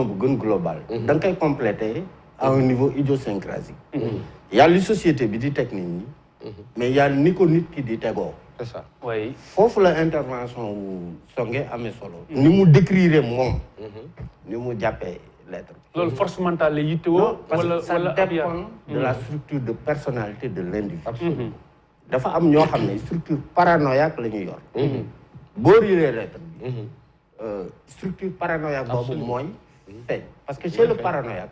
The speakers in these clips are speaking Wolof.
global. Donc, il compléter à un niveau idiosyncrasique. Il y a les sociétés qui disent techniques, mais il y a les qui disent tego. C'est ça. Oui. Faut que l'intervention Songué amé solo. Ni mu décrire mon, ni mu jappé lettre. La force mentale est parce que ça dépend de la structure de personnalité de l'individu. Absolument. Dafa am ñoo xamné structure paranoïaque lañu yor. Bo rilé lettre bi. Structure paranoïaque bobu moy parce que chez le paranoïaque,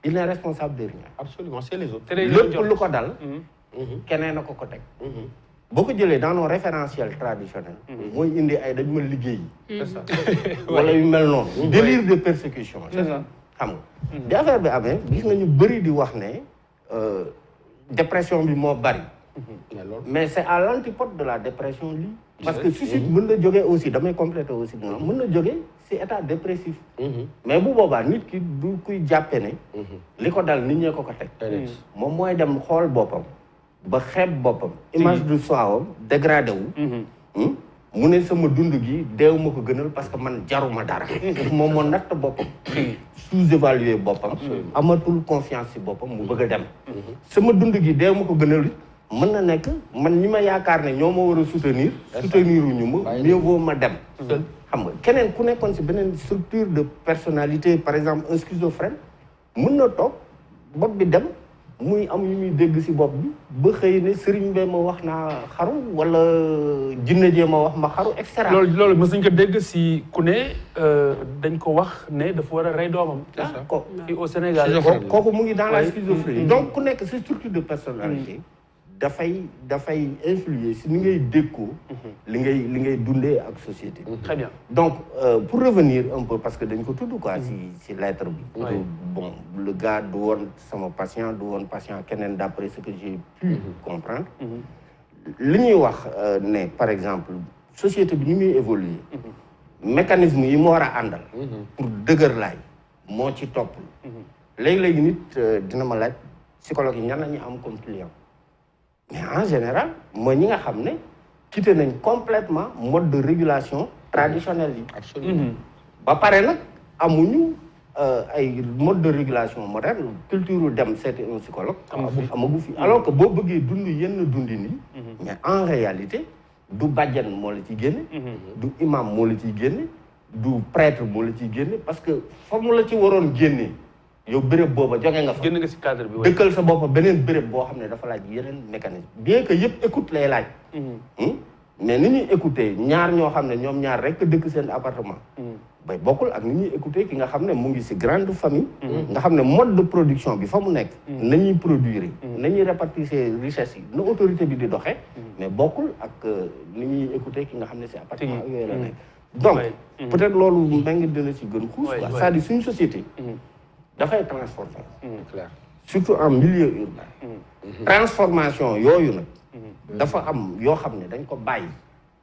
il n'est responsable de rien. Absolument, c'est les autres. Lépp lu ko dal keneen na ko ko teg. Boo ko jëlee dans nos référentiels traditionnels. mooy indi ay dañ ma liggéey. C'est ça. wala yu mel noonu. délire de persécution. C'est ça. xam nga bi affaire bi amee gis nga ñu bëri di wax ne dépression bi moo bari. mais c'est à l'antipode de la dépression lii. parce que suicide mën na jógee aussi damay compléter aussi mën na jógee si état dépressif. mais bu boobaa nit ki du kuy jàppe ne. li ko dal nit ñee ko teg. moom mooy dem xool boppam. ba xeeb boppam. image de soi am dégradé wu. mu ne sama dund gi deew ma ko gënal parce que man jaruma dara. moom moo natt boppam. sous-évaluer boppam. amatul confiance si boppam mu bëgg a dem. sama dund gi deew ma ko gënal mën na nekk man ñi ma yaakaar ne ñoo ma war a soutenir. soutenir wu ñu ma mieux vaut ma dem. xam nga keneen ku nekkoon si beneen structure de personnalité par exemple un schizophrène mën na toog bopp bi dem. muy am yu muy dégg ci bopp bi ba xëy ne sëriñ bee ma wax naa xaru wala jinne jee ma wax ma xaru et cetera. loolu mës nañu ko dégg si ku ne dañ ko wax ne dafa war a rey doomam. ko fii au Sénégal. kooku mu ngi dans la schizophrénie. donc ku nekk ci structure de personnalité. dafay influer si ni ngay déggoo. li ngay dundee ak société. très bien donc pour revenir un peu parce que dañ ko tudd quoi si lettre bi. bon le gars du woon sama patient du woon patient keneen d'après ce que j'ai pu comprendre. li ñuy wax ne par exemple société bi ni muy évoluer. mécanisme yi mu war a àndal. pour dëgër laay moo ci topp. léegi-léegi nit dina ma laaj psychologue yi ñan nañu am comme client. mais en général mooy ñi nga xam ne quitté nañ complètement mode de régulation traditionnel yi. Absolument. ba pare nag amuñu ay mode de régulation moderne culture dem seeti un psychologue. amagu fi alors que boo bëggee dund yenn dundin yi. mais en réalité du bàjjan moo la ciy génne. du imam moo la ciy génne. du prêtre moo la ciy génne parce que fa mu la ci waroon génne. yow béréb booba jóge nga fa génn nga ci cadre bi dëkkal sa bopp beneen béréb boo xam ne dafa laaj yeneen mécanisme bien que yëpp écoute lay laaj. mais ni ñuy écouter ñaar ñoo xam ne ñoom ñaar rek dëkk seen appartement. bay bokkul ak ni ñuy écouter ki nga xam ne mu ngi ci grande famille. nga xam ne mode de production bi fa mu nekk. nañuy produire. nañuy répartir richesses yi na autorité bi di doxee. mais bokkul ak ni ñuy écouter ki nga xam ne ci appartement yooyu la nekk. donc peut-être loolu mbéy dina ci gën xuus quoi c'est-à-dire suñu société. dafay transformation. Clair. surtout en milieu urbain. transformation yooyu nag. dafa am yoo xam ne dañ ko bàyyi.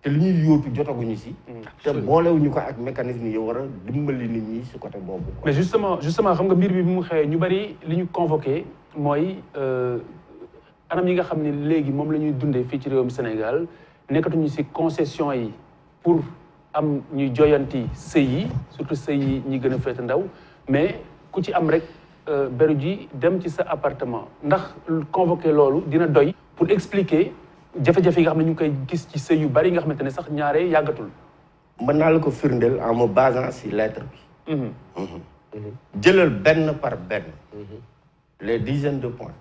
te li ñuy yóotu jotaguñu ci. te boolewuñu ko ak mécanisme yi war a dimbali nit ñi ci côté boobu. mais justement xam nga mbir bi mu xëyee ñu bari li ñu convoqué mooy anam yi nga xam ne léegi moom la ñuy dundee fii ci réewum Sénégal nekkatuñu ci concession yi pour am ñuy joyanti sëy yi surtout sëy yi ñi gën a féete ndaw mais. ku ci am rek beru ji dem ci sa appartement ndax convoqué loolu dina doy pour expliquer jafe-jafe yi nga xam ne ñu ngi koy gis ci sëy yu bari nga xamante ne sax ñaare yàggatul. mën naa la ko firndeel en me basant ci lettre bi. jëlal benn par benn. les dizaines de points.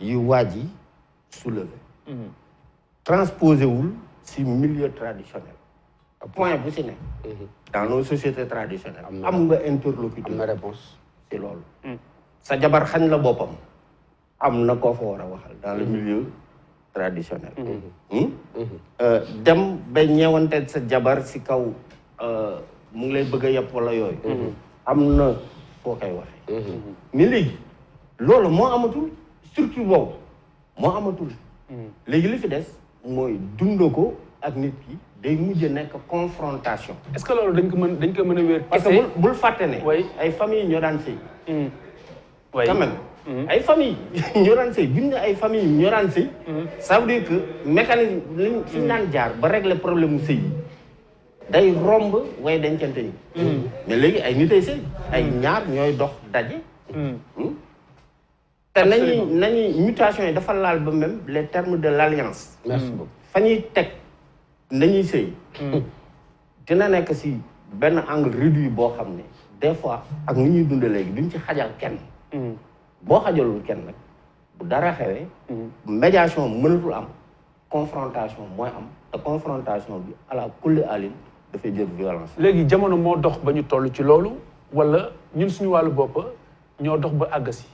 yu waaj yi soulevé. transposé wul ci milieu traditionnel. point bu ci nekk. dans nos sociétés traditionnelles. am nga interlocuteur. am na réponse ci loolu. sa jabar xañ la boppam. am na koo fa war a waxal dans le milieu traditionnel. dem ba ñeewante sa jabar ci kaw mu ngi lay bëgg a yàpp wala yooyu. am na foo koy waxee. mais léegi loolu moo amatul structure boobu moo amatul. léegi li fi des mooy dund ko ak nit ki. day mujj nekk confrontation. est-ce que loolu dañ ko mën a wér. parce que bul fàtte ne. ay famille ñoo daan sëy. quand même. ay famille ñoo daan sëy bi mu ne ay famille ñoo daan sëy. ça veut dire que mécanisme liñ fi naan jaar ba régler problème mu sëy yi day romb way dencante yi. mais léegi ay nit ay sëy ay ñaar ñooy dox daje. te nañuy mutation yi dafa laal ba même les termes de l'alliance. merci beaucoup fa ñuy teg nañuy sëy. dina nekk si benn angle réduit boo xam ne des fois ak ni ñuy dundee léegi duñ ci xajal kenn. boo xajalul kenn nag bu dara xewee. médiation mënatul am confrontation mooy am te confrontation bi à la kulli alin dafay jël violence. léegi jamono moo dox ba ñu toll ci loolu wala ñun suñu wàllu bopp ñoo dox ba àgg si.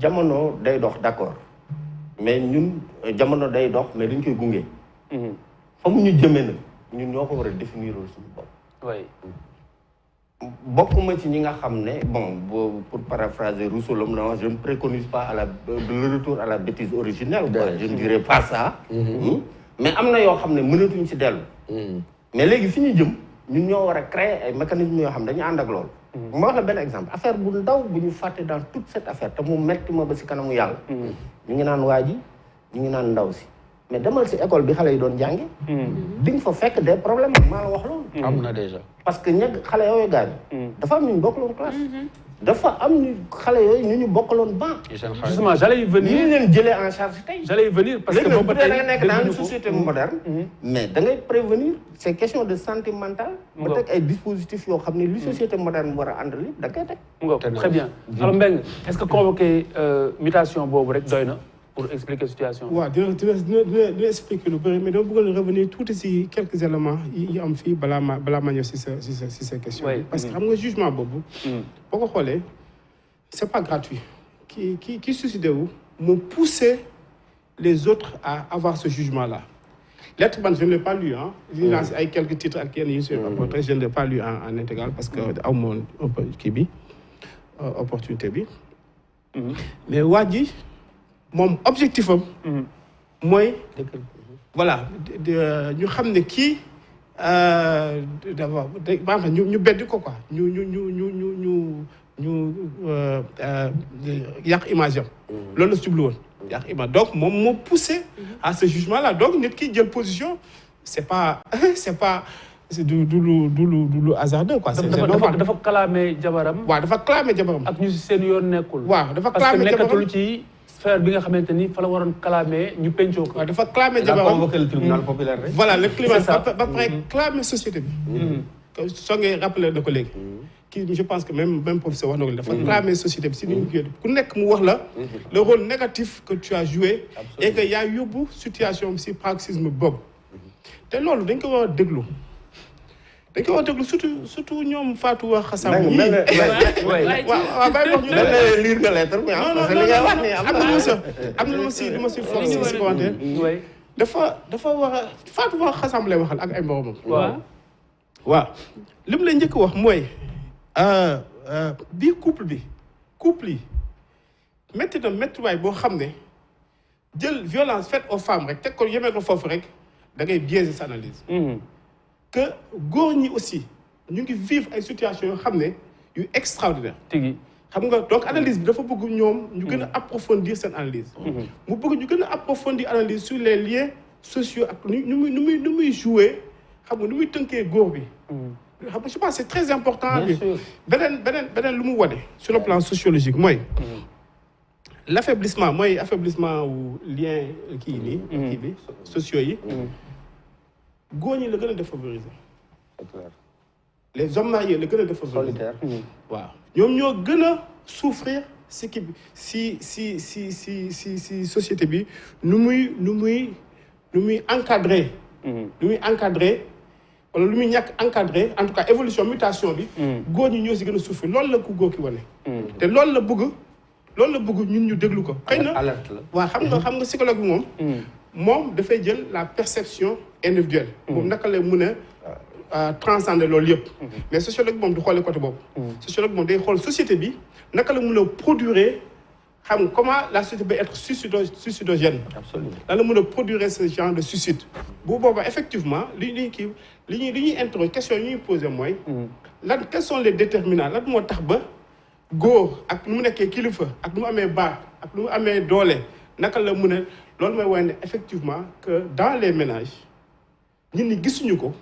jamono day dox d'accord mais ñun jamono day dox mais dañ koy gunge. fa mu ñu jëmee nag ñun ñoo ko war a définir suñu bopp. oui. bokkuma ci ñi nga xam ne bon pour paraphraser Rousseau la mu na wax je ne préconise pas le retour à la bêtise originelle. quoi je ne dirais pas ça. mais am na yoo xam ne mënatuñ ci dellu. mais léegi fi ñu jëm ñun ñoo war a créer ay mécanismes yoo xam ne dañu ànd ak loolu. ma wax la benn exemple affaire bu ndaw bu ñu fàtte dans toute cette affaire te mu metti ma ba si kanamu yàlla. ñu ngi naan waa ji ñu ngi naan ndaw si mais demal si école bi xale yi doon jànge di nga fa fekk des problèmes maa la wax loolu. am na déjà. parce que ña xale yooyu gaañ. dafa am ñu ñu bokkaloon classe. dafa am ñu xale yooyu ñu bokkaloon banc. justement j'allais y venir ñu leen jëlee en charge tey. j'allais y venir parce que boobu tey da nga nekk dans une société moderne. mais da ngay prévenir c'est question de santé mentale. ba teg ay dispositifs yoo xam ne li société moderne war a àndal da koy teg. très bien alors Mbengue est-ce que convoquer mutation boobu rek doy na pour expliquer situation. waaw dina expliquer lu bëri mais dama bëggoon revenir tuuti si quelques éléments yi am fii balaa ma ñëw si sa question. parce que xam nga jugement boobu. boo ko xoolee c'est pas gratuit. qui suicidé wu moo poussé les autres à avoir ce jugement-là. Lettre je ne l'ai pas lu hein. Il y a quelques titres ak yenn yi sur rapporté je ne l'ai pas lu en intégral parce que aw moon kii bi opportunité bi. mais waa ji moom objectif am. mooy. voilà ñu xam ne kii d'abord maanaam ñu beddi ko quoi ñu yàq image am. loolu la si jublu woon. yàq image donc moom moo poussé à ce jugement là donc nit ki jël position c'est pas du lu hasardeux quoi. dafa clamé jabaram. waaw dafa clamé jabaram. ak ñu si seen yoon nekkul. waaw dafa clamé jabaram parce que nekkatul ci sphère bi nga xamante ni fa la waroon clamé ñu pencoo ko. waaw dafa clamé jabaram convoqué le tribunal populaire rek. voilà le climat ba pare clamé société bi. soo ngay rappelé na ko léegi. je pense que même professeur wax na ko dafa clamé société bi si ni ñu ku nekk mu wax la le rôle négatif que tu as joué. et que yaa yóbbu situation si paroxysme boobu. te loolu dañ ko war a déglu. dañ ko war a déglu surtout ñoom Fatou wax xasam yi. waaw bàyyi wax ñu ne lire nga lettre bi parce que li nga wax ni am na lu ma si force si commentaire. dafa war a Fatou wax xasam lay waxal ak ay moromam. waaw li mu lay njëkk wax mooy bii couple yi métti na méttiwaay boo xam ne jël violence faite aux femmes rek teg ko yemee ko foofu rek da ngay biaiser sa analyse. que góor ñi aussi ñu ngi vivre ay situations yoo xam ne yu extraordinaire. tigi xam nga donc analyse bi dafa bëgg ñoom ñu gën a approfondir seen analyse. mu bëgg ñu gën a approfondir analyse sur les liens sociaux ak nu muy jouer xam nga nu muy tënkee góor bi. xam nga je pense c'est très important. bien sûr beneen lu mu wane sur le plan sociologique mooy. l'affaiblissement wu lien kii bi sociaux yi. góor ñi la gën a défavoriser. les hommes mariés la gën a défavoriser. waaw ñoom ñoo gën a souffrir si kii bi si société bi nu muy encadrer. nu muy encadrer wala lu muy ñàkk encadrer en tout cas évolution mutation bi. góor ñi ñoo si gën a souffrir loolu la ku góor ki wane. te loolu la bëgg ñun ñu déglu ko. xëy na alerte la. waaw xam nga psychologue bi moom dafay jël la perception individuelle. moom naka la mën a transcender loolu yëpp. mais sociologue moom du xoolee côté boobu. sociologue moom day xool société bi naka la mën a produire xam nga comment la société peut être suicidogène. absolument lan la mën a produire ce genre de suicide. bu boobaa effectivement li ñuy interroger question yi ñuy poser mooy. quels sont les déterminants lan moo tax ba góor ak nu mu nekkee kilifa ak nu mu amee baat ak nu mu amee doole naka la mën a. loolu mooy wane ne effectivement que dans les ménages ñun ñi gisuñu ko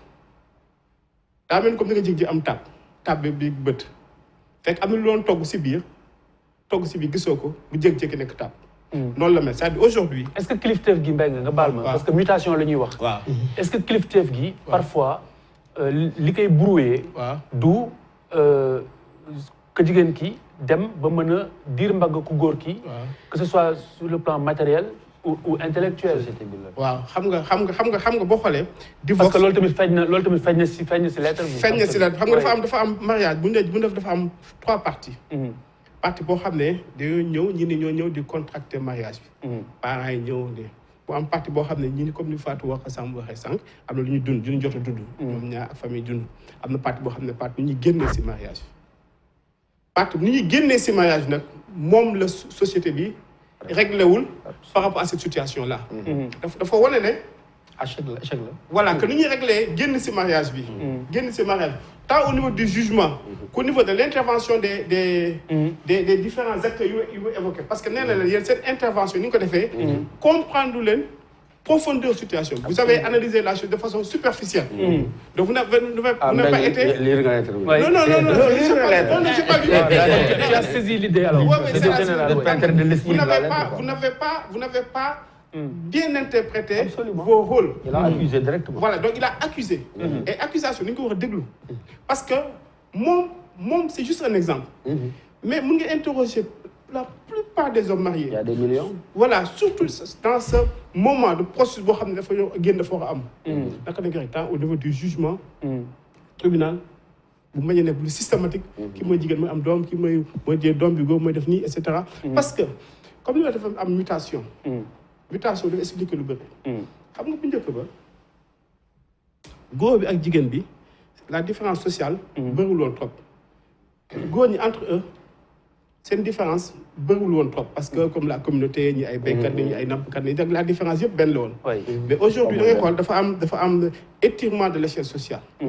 daa mel comme da nga jig ji am tab bi bët fekk am na lu doon togg si biir gisoo ko bu jékki-jékki nekk tab. noonu la mel c'est-à-dire aujourd'hui. est-ce que kilifteef gi mbéy nga baal ma. parce que mutation la ñuy wax. waaw est-ce que kilifteef gi. parfois li koy brouillé. waaw du que jigéen ki dem ba mën a diir mbagg ku góor ki. que ce soit sur le plan matériel ou intellectuel. waaw xam nga boo xoolee. parce que loolu tamit feeñ na si lettre bi. feeñ na si lettre xam nga dafa am mariage bu ñu def dafa am 3 parties. partie boo xam ne dañoo ñëw ñi ni ñoo ñëw di contracter mariage bi. parents yi ñëw de bu am partie boo xam ne ñi ni comme ni Fatou waxee sànq am na lu ñu dund lu ñu jot a dund. ñoom ñaar ak famille dund am na partie boo xam ne partie nu ñuy génnee si mariage bi. partie nu ñuy génnee si mariage bi nag moom la société bi réglé wul par rapport à cette situation là. dafa wane ne. échec la. voilà que nu ñuy réglé génn si mariage bi. génn si mariage bi. tant au niveau du jugement qu'au niveau de l'intervention des différents acteurs yu évoqué parce que nee na leen yéen cette intervention ni nga ko defee comprendre leen profondeur situation vous avez analysé la chose de façon superficielle donc vous n'avez pas été non j'ai pas lu tu as saisi l'idée alors vous n'avez pas bien interprété vos rôles. Il a accusé directement. Voilà, donc il a accusé. Et accusation, nous avons déglu. Parce que moi, c'est juste un exemple. Mais vous interroger la plupart des hommes mariés. Il y a des millions. Voilà, surtout dans ce moment de processus, au niveau du jugement, tribunal, bu ma ñu plus systématique. Qui m'a dit que am doom, qui m'a dit doom bi go moy def ni, etc. Parce que comme nous avons une mutation. Mutation dafa expliquer lu bëri. xam nga bu njëkk ba góor bi ak jigéen bi la différence sociale. bëriwul woon trop. góor ñi entre eux seen différence bëriwul woon trop parce que comme la communauté ñi ay béykat ñi ay nappkat ñi la différence yëpp benn la woon. mais aujourd'hui da ngay xool dafa am étirement de l'échelle sociale. da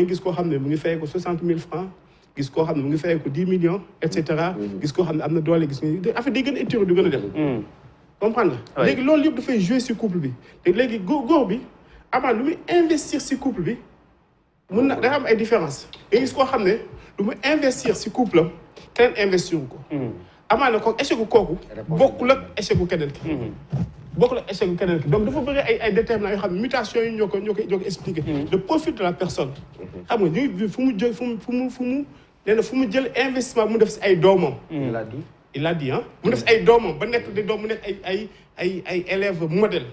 ngay gis koo xam ne mu ngi fay ko 60 000 francs. gis koo xam ne mu ngi fay ko 10 millions et cetera. gis koo xam ne am na doole gis nga affaire day gën a étiré du gën a dem. comprendre nga léegi loolu yëpp dafay jouer ci couple bi te léegi góor bi avant lu muy investir ci couple bi mun na dafa am ay différence nga gis koo xam ne lu muy investir ci couple am keneen investir ko amaa na ko échec kooku bokkul ak échec ku keneen ki bokkul ak échec ku keneen ki donc dafa bëri ay déterminants yoo xam ne mutation yi ñoo ko expliquer le profil de la personne xam nga ñu fu mu jël fu mu jël investissement mu def ci ay doomam il l'a dit, hein? Mu def ay doomam ba nekk des doom mu nekk ay élèves modèles.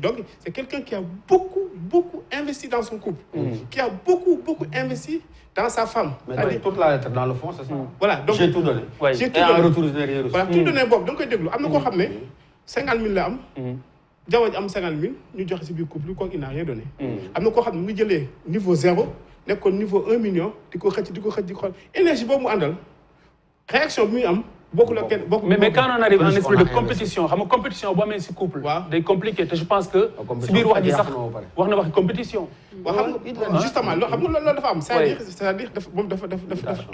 Donc c'est quelqu'un qui a beaucoup investi dans son couple. Qui a beaucoup investi dans sa femme. Mais toute la lettre dans le fond c'est ça. Voilà donc j'ai tout donné. J'ai tout donné. Et en retour j'ai rien reçu. Voilà tout donné boobu da nga koy déglu am na koo xam ne 50 000 la am. Jaww ji am 50 000 ñu joxe ci biir couple kooku il n'a rien donné. am na koo xam ne mu ngi jëlee niveau 0 nekkoon niveau 1 million di ko xëcc di xool énergie boobu mu àndal réaction bi muy am. Mais quand on arrive en esprit de compétition, xam nga compétition boo amee ci couple. day compliqué te je pense que. ci biir wax ji sax wax na wax compétition. waaw xam nga justement loo xam nga loolu dafa am. c'est-à-dire dafa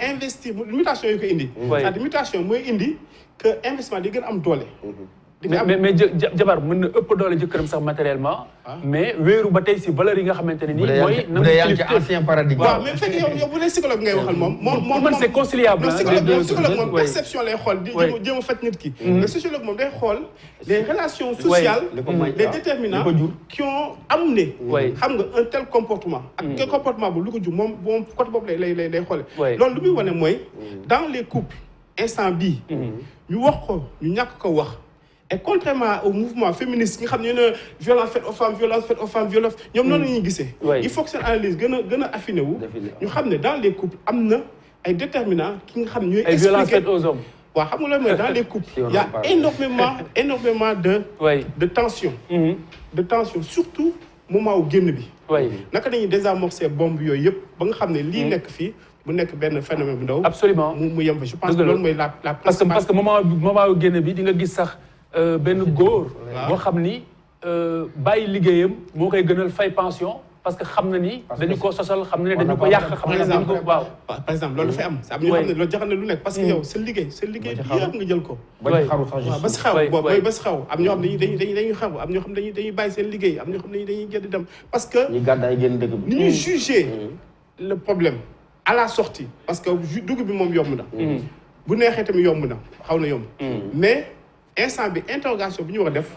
investir mutation yu ko indi. c'est-à-dire mutation mooy indi que investissement di gën a am doole. mais jabar mën na ëpp doole jëkkëram sax matériellement. mais wéeru ba tey si valeur yi nga xamante ne nii. mooy bu dee yaa ngi ci ancien paradigme. waaw mais fekk yow bu dee psychologue ngay waxal moom. man c'est conciliable. psychologue moom perception lay xool di jéem a faj nit ki. mais sociologue moom day xool les relations sociales. les déterminants qui ont amené. xam nga un tel comportement. ak quel comportement bu lu ko jur moom côté boobu lay xoolee. loolu lu muy wane mooy. dans les couples instant bii. ñu wax ko ñu ñàkk ko wax. Et contrairement au mouvement féministe, nous avons violence faite aux femmes, violence, nous avons il faut que cette analyse soit affinée. Nous savons dans les couples, il y a des déterminants qui nous expliquent. Et violence faite aux hommes. Dans les couples, il y a énormément de tension. De tension, surtout au moment où nous avons désamorcé les bombes, nous savons que ce nekk fii bu nekk benn phénomène bu ndaw. Absolument. mu yem fa je pense que loolu mooy la principale. parce que moment wu génn bi di nga gis sax benn góor. boo xam ni bàyyi liggéeyam moo koy gënal fay pension. parce que xam na ni dañu ko sosal xam na ne dañu ko yàq xam na ne dañu ko waaw. par exemple loolu dafay am. am ñoo xam ne loolu jaxal na lu nekk parce que yow sa liggéey bi yëpp nga jël ko. ba ci xaru sax ba si xaw boobu ba si xaw am ñoo xam ne dañuy xaru am ñoo xam ne dañuy bàyyi seen liggéey am ñoo xam ne dañuy gën di dem parce que. ñu gàddaay génn dëkk bi. ni ñuy jugé le problème à la sortie parce que dugg bi moom yomb na. bu neexee tamit yomb na xaw na yomb. mais instant bi interrogation bi ñu war a def.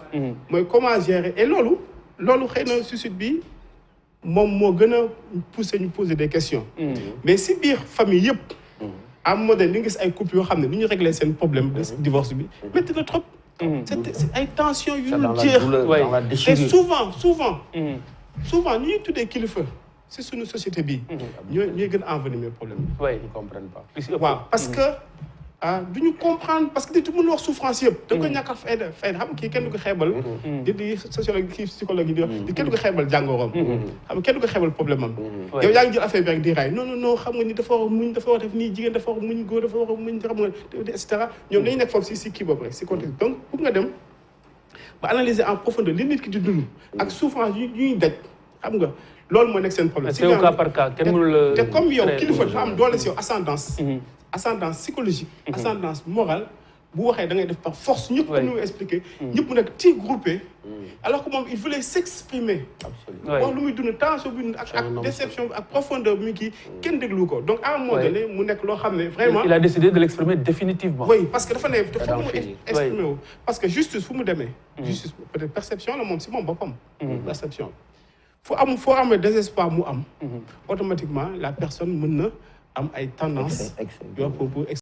mooy comment gérer et loolu xëy na suicide bi moom moo gën a pousser ñu poser des questions. mais si biir famille yëpp. à un moment donné li nga gis ay couples yoo xam ne ni ñu régler seen problème de divorce bi métti na trop. c'est ay tensions yu ñu jeex. et souvent ñu ñuy tuddee kilifa si suñu société bi. ñooy gën a envenimer problème bi. oui ils ne comprennent pas. waaw parce que du ñu comprendre parce que nit mën wax souffrance yëpp. da nga koy ñàkk a fayda xam nga kii kenn du ko xeebal. di sociologue kii psychologue yi di wax di kenn du ko xeebal jàngoroom. xam nga kenn du ko xeebal problème am. yow yaa ngi jël affaire bi rek di raay non xam nga ni dafa war a muñ dafa war a def nii jigéen dafa war a muñ góor dafa war a muñ xam nga et cetera ñoom dañuy nekk foofu si kii boobu rek si contexte donc pour nga dem ba analyser en profondeur li nit ki di dund. ak souffrance yu ñuy daj xam nga loolu moo nekk seen problème. c'est au cas par cas kenn mënul te comme yow kilifa dafa am doole si yow ascendance psychologique. ascendance morale bu waxee da ngay def par force. ñëpp comme ni ma expliqué. ñëpp mu nekk ci groupé. alors que moom il voulait s'exprimer. absolument wax lu muy dund tension bi ak déception bi ak profondeur bi muy kii kenn déglu ko donc à un moment donné mu nekk loo xam ne vraiment. il a décidé de l'exprimer définitivement. oui parce que dafa ne dafa mu exprimer wu. parce que justice fu mu demee. justice peut-être perception la moom si moom boppam. perception foo amee désespoir mu am. automatiquement la personne mën na am ay tendances. pour